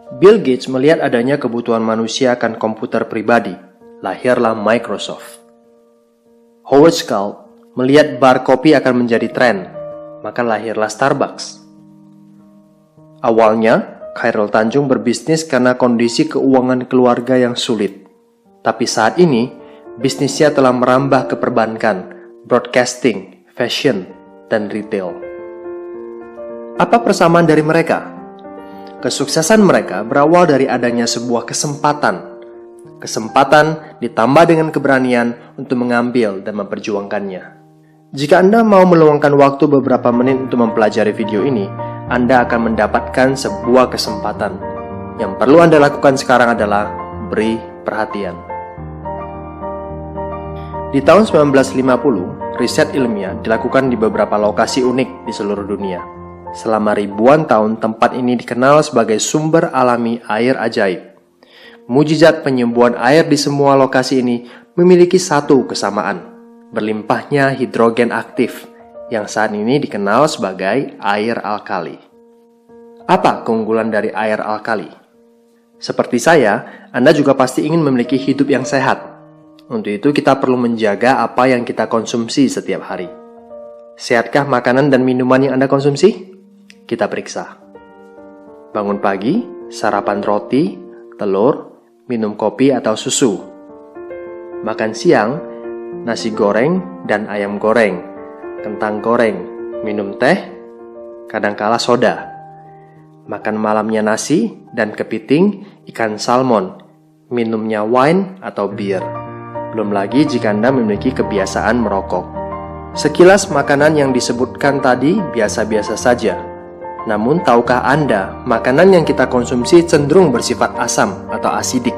Bill Gates melihat adanya kebutuhan manusia akan komputer pribadi. Lahirlah Microsoft. Howard Schultz melihat bar kopi akan menjadi tren, maka lahirlah Starbucks. Awalnya, Khairul Tanjung berbisnis karena kondisi keuangan keluarga yang sulit. Tapi saat ini, bisnisnya telah merambah ke perbankan, broadcasting, fashion, dan retail. Apa persamaan dari mereka? Kesuksesan mereka berawal dari adanya sebuah kesempatan. Kesempatan ditambah dengan keberanian untuk mengambil dan memperjuangkannya. Jika Anda mau meluangkan waktu beberapa menit untuk mempelajari video ini, Anda akan mendapatkan sebuah kesempatan. Yang perlu Anda lakukan sekarang adalah beri perhatian. Di tahun 1950, riset ilmiah dilakukan di beberapa lokasi unik di seluruh dunia. Selama ribuan tahun, tempat ini dikenal sebagai sumber alami air ajaib. Mujizat penyembuhan air di semua lokasi ini memiliki satu kesamaan, berlimpahnya hidrogen aktif, yang saat ini dikenal sebagai air alkali. Apa keunggulan dari air alkali? Seperti saya, Anda juga pasti ingin memiliki hidup yang sehat. Untuk itu kita perlu menjaga apa yang kita konsumsi setiap hari. Sehatkah makanan dan minuman yang Anda konsumsi? Kita periksa. Bangun pagi, sarapan roti, telur, minum kopi atau susu. Makan siang, nasi goreng dan ayam goreng, kentang goreng, minum teh, kadangkala soda. Makan malamnya nasi dan kepiting, ikan salmon, minumnya wine atau bir. Belum lagi jika Anda memiliki kebiasaan merokok. Sekilas makanan yang disebutkan tadi biasa-biasa saja. Namun tahukah Anda, makanan yang kita konsumsi cenderung bersifat asam atau asidik?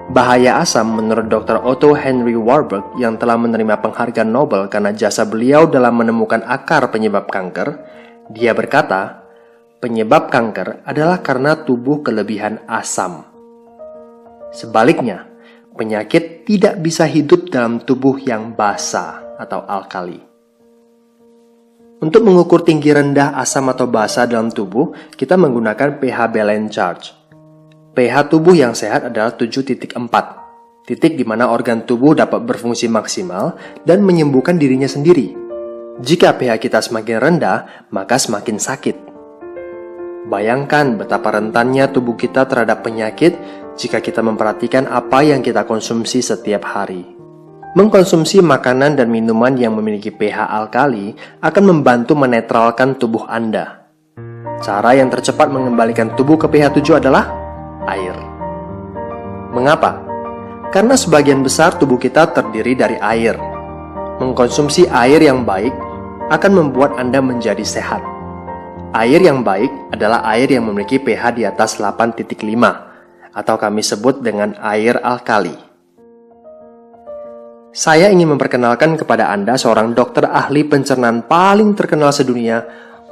Bahaya asam menurut Dr. Otto Henry Warburg yang telah menerima penghargaan Nobel karena jasa beliau dalam menemukan akar penyebab kanker, dia berkata, penyebab kanker adalah karena tubuh kelebihan asam. Sebaliknya, penyakit tidak bisa hidup dalam tubuh yang basa atau alkali. Untuk mengukur tinggi rendah asam atau basa dalam tubuh, kita menggunakan pH balance charge. pH tubuh yang sehat adalah 7.4, titik di mana organ tubuh dapat berfungsi maksimal dan menyembuhkan dirinya sendiri. Jika pH kita semakin rendah, maka semakin sakit. Bayangkan betapa rentannya tubuh kita terhadap penyakit jika kita memperhatikan apa yang kita konsumsi setiap hari. Mengkonsumsi makanan dan minuman yang memiliki pH alkali akan membantu menetralkan tubuh Anda. Cara yang tercepat mengembalikan tubuh ke pH 7 adalah air. Mengapa? Karena sebagian besar tubuh kita terdiri dari air. Mengkonsumsi air yang baik akan membuat Anda menjadi sehat. Air yang baik adalah air yang memiliki pH di atas 8.5 atau kami sebut dengan air alkali. Saya ingin memperkenalkan kepada Anda seorang dokter ahli pencernaan paling terkenal sedunia,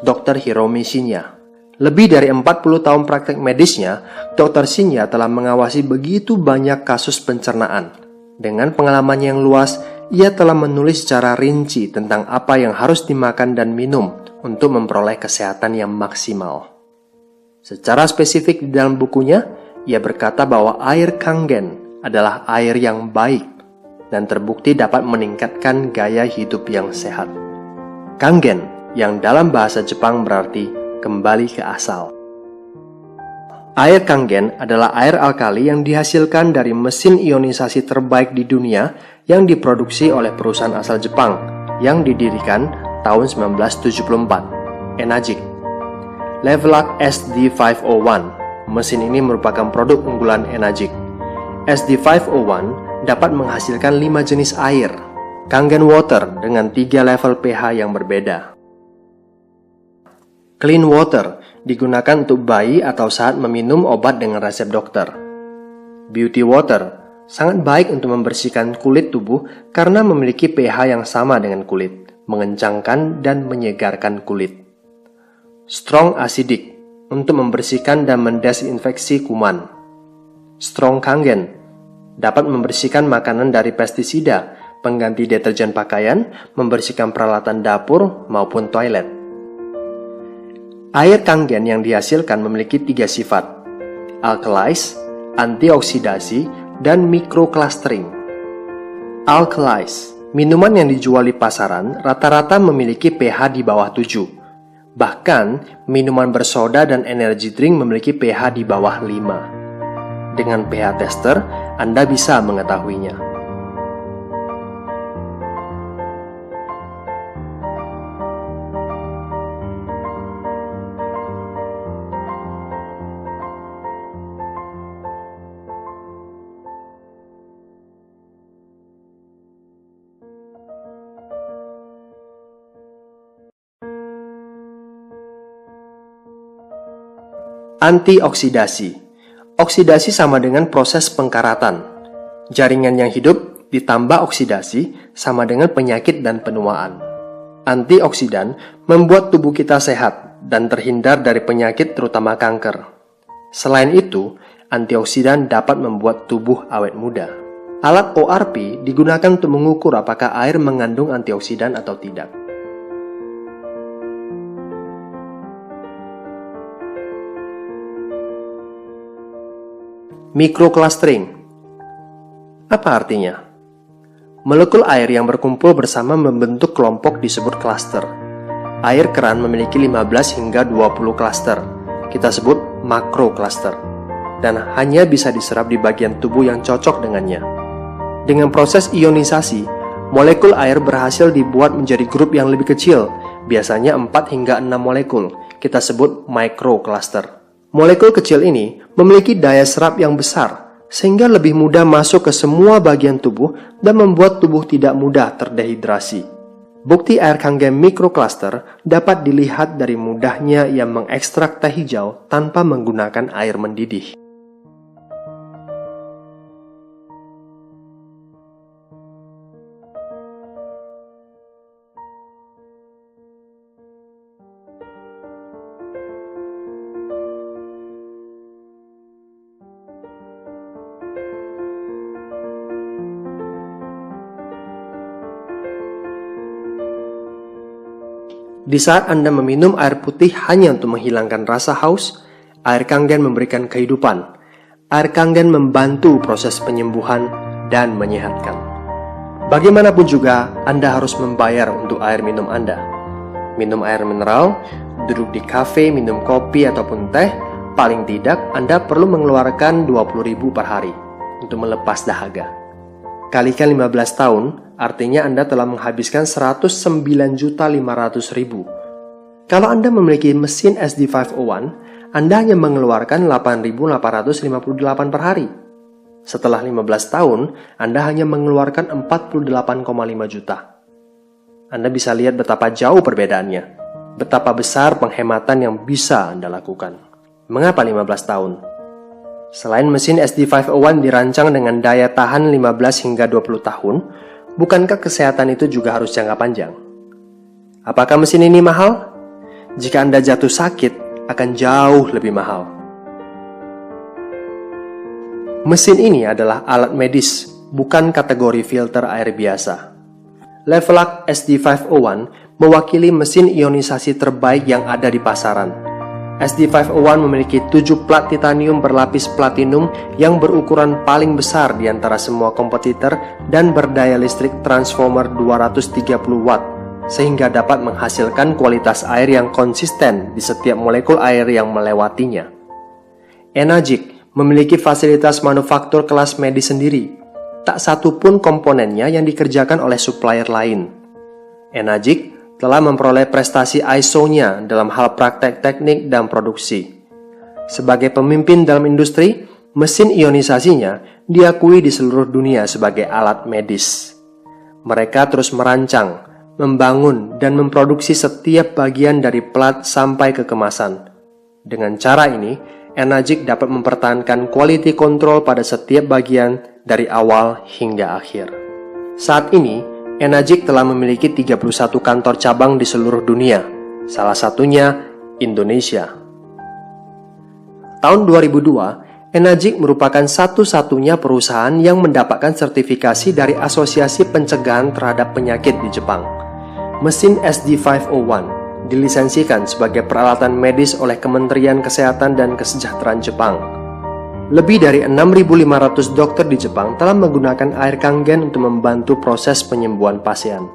Dr. Hiromi Shinya. Lebih dari 40 tahun praktek medisnya, Dr. Shinya telah mengawasi begitu banyak kasus pencernaan. Dengan pengalaman yang luas, ia telah menulis secara rinci tentang apa yang harus dimakan dan minum untuk memperoleh kesehatan yang maksimal. Secara spesifik di dalam bukunya, ia berkata bahwa air Kangen adalah air yang baik dan terbukti dapat meningkatkan gaya hidup yang sehat. Kangen, yang dalam bahasa Jepang berarti kembali ke asal. Air Kangen adalah air alkali yang dihasilkan dari mesin ionisasi terbaik di dunia yang diproduksi oleh perusahaan asal Jepang yang didirikan tahun 1974, Enagic. Levelac SD501, mesin ini merupakan produk unggulan Enagic. SD501 dapat menghasilkan 5 jenis air, Kangen Water dengan 3 level pH yang berbeda. Clean Water digunakan untuk bayi atau saat meminum obat dengan resep dokter. Beauty Water sangat baik untuk membersihkan kulit tubuh karena memiliki pH yang sama dengan kulit, mengencangkan dan menyegarkan kulit. Strong Acidic untuk membersihkan dan mendesinfeksi kuman. Strong Kangen dapat membersihkan makanan dari pestisida, pengganti deterjen pakaian, membersihkan peralatan dapur maupun toilet. Air Kangen yang dihasilkan memiliki 3 sifat. alkalize, antioksidasi, dan microclustering. Alkalize, minuman yang dijual di pasaran rata-rata memiliki pH di bawah 7. Bahkan, minuman bersoda dan energy drink memiliki pH di bawah 5. Dengan pH tester, Anda bisa mengetahuinya. Antioksidasi. Oksidasi sama dengan proses pengkaratan. Jaringan yang hidup ditambah oksidasi sama dengan penyakit dan penuaan. Antioksidan membuat tubuh kita sehat dan terhindar dari penyakit terutama kanker. Selain itu, antioksidan dapat membuat tubuh awet muda. Alat ORP digunakan untuk mengukur apakah air mengandung antioksidan atau tidak. Microclustering. Apa artinya? Molekul air yang berkumpul bersama membentuk kelompok disebut cluster. Air keran memiliki 15 hingga 20 cluster. Kita sebut makrocluster. Dan hanya bisa diserap di bagian tubuh yang cocok dengannya. Dengan proses ionisasi, molekul air berhasil dibuat menjadi grup yang lebih kecil, biasanya 4 hingga 6 molekul. Kita sebut microcluster. Molekul kecil ini memiliki daya serap yang besar, sehingga lebih mudah masuk ke semua bagian tubuh dan membuat tubuh tidak mudah terdehidrasi. Bukti air Kangen microcluster dapat dilihat dari mudahnya ia mengekstrak teh hijau tanpa menggunakan air mendidih. Di saat Anda meminum air putih hanya untuk menghilangkan rasa haus, air Kangen memberikan kehidupan. Air Kangen membantu proses penyembuhan dan menyehatkan. Bagaimanapun juga, Anda harus membayar untuk air minum Anda. Minum air mineral, duduk di kafe, minum kopi ataupun teh, paling tidak Anda perlu mengeluarkan 20.000 per hari untuk melepas dahaga. Kalikan 15 tahun, artinya Anda telah menghabiskan 109.500.000. Kalau Anda memiliki mesin SD501, Anda hanya mengeluarkan 8.858 per hari. Setelah 15 tahun, Anda hanya mengeluarkan 48,5 juta. Anda bisa lihat betapa jauh perbedaannya. Betapa besar penghematan yang bisa Anda lakukan. Mengapa 15 tahun? Selain mesin SD501 dirancang dengan daya tahan 15 hingga 20 tahun, bukankah kesehatan itu juga harus jangka panjang? Apakah mesin ini mahal? Jika Anda jatuh sakit, akan jauh lebih mahal. Mesin ini adalah alat medis, bukan kategori filter air biasa. Levelac SD501 mewakili mesin ionisasi terbaik yang ada di pasaran. SD501 memiliki 7 plat titanium berlapis platinum yang berukuran paling besar di antara semua kompetitor dan berdaya listrik transformer 230 watt, sehingga dapat menghasilkan kualitas air yang konsisten di setiap molekul air yang melewatinya. Enagic memiliki fasilitas manufaktur kelas medis sendiri. Tak satu pun komponennya yang dikerjakan oleh supplier lain. Enagic telah memperoleh prestasi ISO-nya dalam hal praktek teknik dan produksi. Sebagai pemimpin dalam industri, mesin ionisasinya diakui di seluruh dunia sebagai alat medis. Mereka terus merancang, membangun, dan memproduksi setiap bagian dari plat sampai ke kemasan. Dengan cara ini, Enagic dapat mempertahankan quality control pada setiap bagian dari awal hingga akhir. Saat ini, Enagic telah memiliki 31 kantor cabang di seluruh dunia, salah satunya Indonesia. Tahun 2002, Enagic merupakan satu-satunya perusahaan yang mendapatkan sertifikasi dari Asosiasi Pencegahan Terhadap Penyakit di Jepang. Mesin SD501 dilisensikan sebagai peralatan medis oleh Kementerian Kesehatan dan Kesejahteraan Jepang. Lebih dari 6.500 dokter di Jepang telah menggunakan air Kangen untuk membantu proses penyembuhan pasien.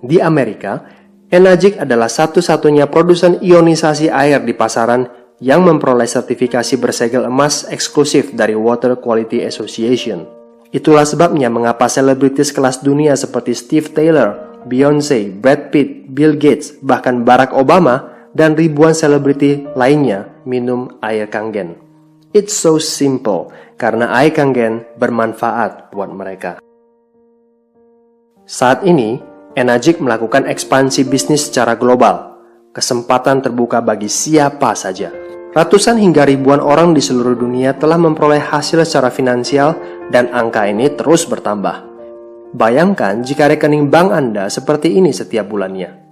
Di Amerika, Enagic adalah satu-satunya produsen ionisasi air di pasaran yang memperoleh sertifikasi bersegel emas eksklusif dari Water Quality Association. Itulah sebabnya mengapa selebritis kelas dunia seperti Steve Taylor, Beyoncé, Brad Pitt, Bill Gates, bahkan Barack Obama, dan ribuan selebriti lainnya minum air Kangen. It's so simple, karena air Kangen bermanfaat buat mereka. Saat ini, Enagic melakukan ekspansi bisnis secara global. Kesempatan terbuka bagi siapa saja. Ratusan hingga ribuan orang di seluruh dunia telah memperoleh hasil secara finansial dan angka ini terus bertambah. Bayangkan jika rekening bank Anda seperti ini setiap bulannya.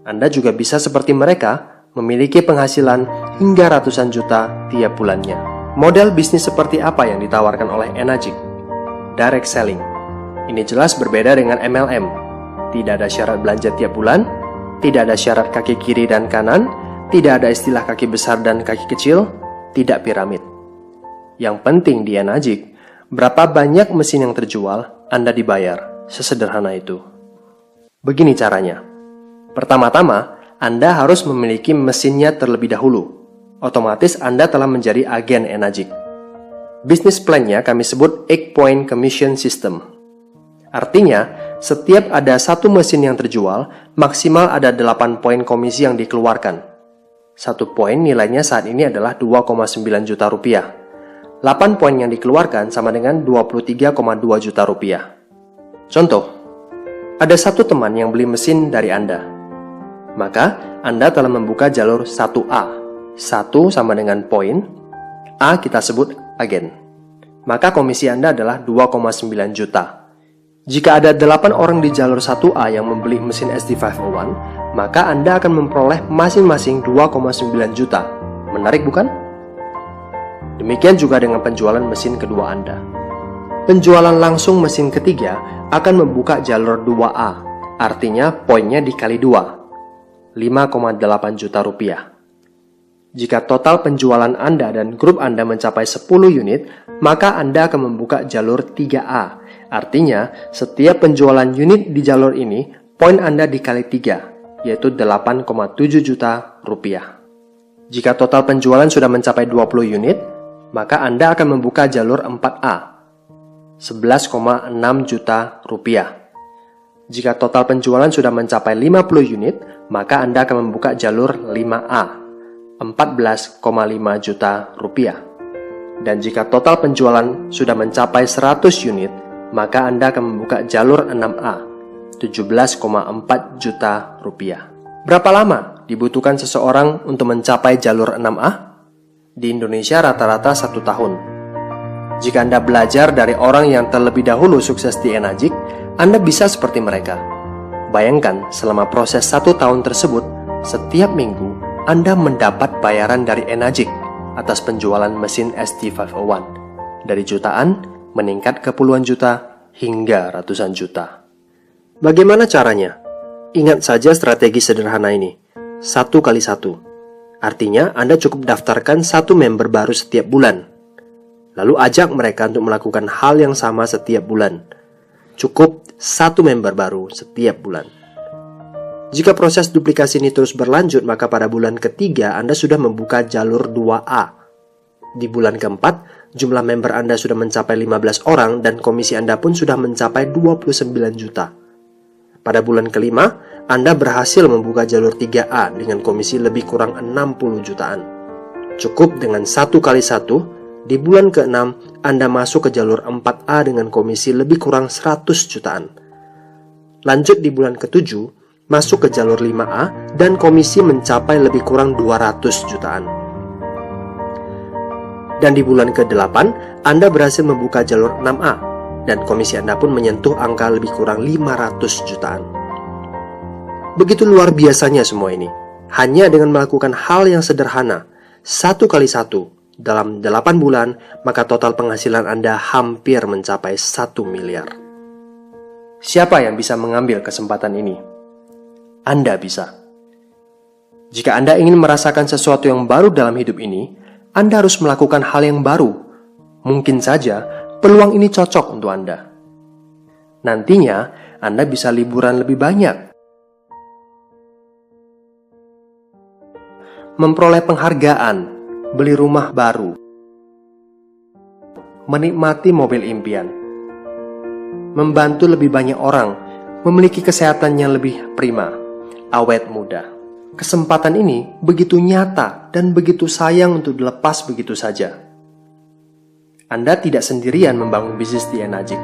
Anda juga bisa seperti mereka, memiliki penghasilan hingga ratusan juta tiap bulannya. Model bisnis seperti apa yang ditawarkan oleh Enagic? Direct selling. Ini jelas berbeda dengan MLM. Tidak ada syarat belanja tiap bulan, tidak ada syarat kaki kiri dan kanan, tidak ada istilah kaki besar dan kaki kecil, tidak piramid. Yang penting di Enagic, berapa banyak mesin yang terjual, Anda dibayar. Sesederhana itu. Begini caranya. Pertama-tama, Anda harus memiliki mesinnya terlebih dahulu. Otomatis Anda telah menjadi agen Enagic. Bisnis plan-nya kami sebut 8-point commission system. Artinya, setiap ada satu mesin yang terjual, maksimal ada 8 poin komisi yang dikeluarkan. Satu poin nilainya saat ini adalah 2,9 juta rupiah. 8 poin yang dikeluarkan sama dengan 23,2 juta rupiah. Contoh, ada satu teman yang beli mesin dari Anda. Maka, Anda telah membuka jalur 1A. 1 sama dengan poin, A kita sebut agen. Maka komisi Anda adalah 2,9 juta. Jika ada 8 orang di jalur 1A yang membeli mesin SD501, maka Anda akan memperoleh masing-masing 2,9 juta. Menarik bukan? Demikian juga dengan penjualan mesin kedua Anda. Penjualan langsung mesin ketiga akan membuka jalur 2A, artinya poinnya dikali 2, 5,8 juta rupiah. Jika total penjualan Anda dan grup Anda mencapai 10 unit, maka Anda akan membuka jalur 3A. Artinya, setiap penjualan unit di jalur ini, poin Anda dikali 3, yaitu 8,7 juta rupiah. Jika total penjualan sudah mencapai 20 unit, maka Anda akan membuka jalur 4A, 11,6 juta rupiah. Jika total penjualan sudah mencapai 50 unit, maka Anda akan membuka jalur 5A, 14,5 juta rupiah. Dan jika total penjualan sudah mencapai 100 unit, maka Anda akan membuka jalur 6A, 17,4 juta rupiah. Berapa lama dibutuhkan seseorang untuk mencapai jalur 6A? Di Indonesia rata-rata 1 tahun. Jika Anda belajar dari orang yang terlebih dahulu sukses di Enagic, Anda bisa seperti mereka. Bayangkan selama proses 1 tahun tersebut, setiap minggu Anda mendapat bayaran dari Enagic atas penjualan mesin SD501. Dari jutaan, meningkat ke puluhan juta hingga ratusan juta. Bagaimana caranya? Ingat saja strategi sederhana ini. 1 kali 1. Artinya Anda cukup daftarkan 1 member baru setiap bulan. Lalu ajak mereka untuk melakukan hal yang sama setiap bulan. Cukup 1 member baru setiap bulan. Jika proses duplikasi ini terus berlanjut, maka pada bulan ketiga Anda sudah membuka jalur 2A. Di bulan keempat, jumlah member Anda sudah mencapai 15 orang dan komisi Anda pun sudah mencapai 29 juta. Pada bulan kelima, Anda berhasil membuka jalur 3A dengan komisi lebih kurang 60 jutaan. Cukup dengan 1 kali 1, di bulan ke-6 Anda masuk ke jalur 4A dengan komisi lebih kurang 100 jutaan. Lanjut di bulan ke-7, masuk ke jalur 5A dan komisi mencapai lebih kurang 200 jutaan. Dan di bulan ke-8, Anda berhasil membuka jalur 6A, dan komisi Anda pun menyentuh angka lebih kurang 500 jutaan. Begitu luar biasanya semua ini. Hanya dengan melakukan hal yang sederhana, 1 kali 1, dalam 8 bulan, maka total penghasilan Anda hampir mencapai 1 miliar. Siapa yang bisa mengambil kesempatan ini? Anda bisa. Jika Anda ingin merasakan sesuatu yang baru dalam hidup ini, Anda harus melakukan hal yang baru. Mungkin saja peluang ini cocok untuk Anda. Nantinya, Anda bisa liburan lebih banyak, memperoleh penghargaan, beli rumah baru, menikmati mobil impian, membantu lebih banyak orang, memiliki kesehatan yang lebih prima, awet muda. Kesempatan ini begitu nyata dan begitu sayang untuk dilepas begitu saja. Anda tidak sendirian membangun bisnis di Enagic.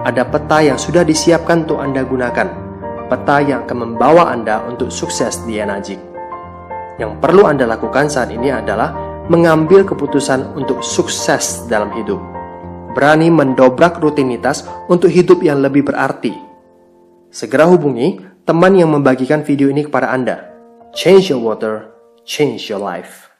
Ada peta yang sudah disiapkan untuk Anda gunakan. Peta yang akan membawa Anda untuk sukses di Enagic. Yang perlu Anda lakukan saat ini adalah mengambil keputusan untuk sukses dalam hidup. Berani mendobrak rutinitas untuk hidup yang lebih berarti. Segera hubungi teman yang membagikan video ini kepada Anda. Change your water, change your life.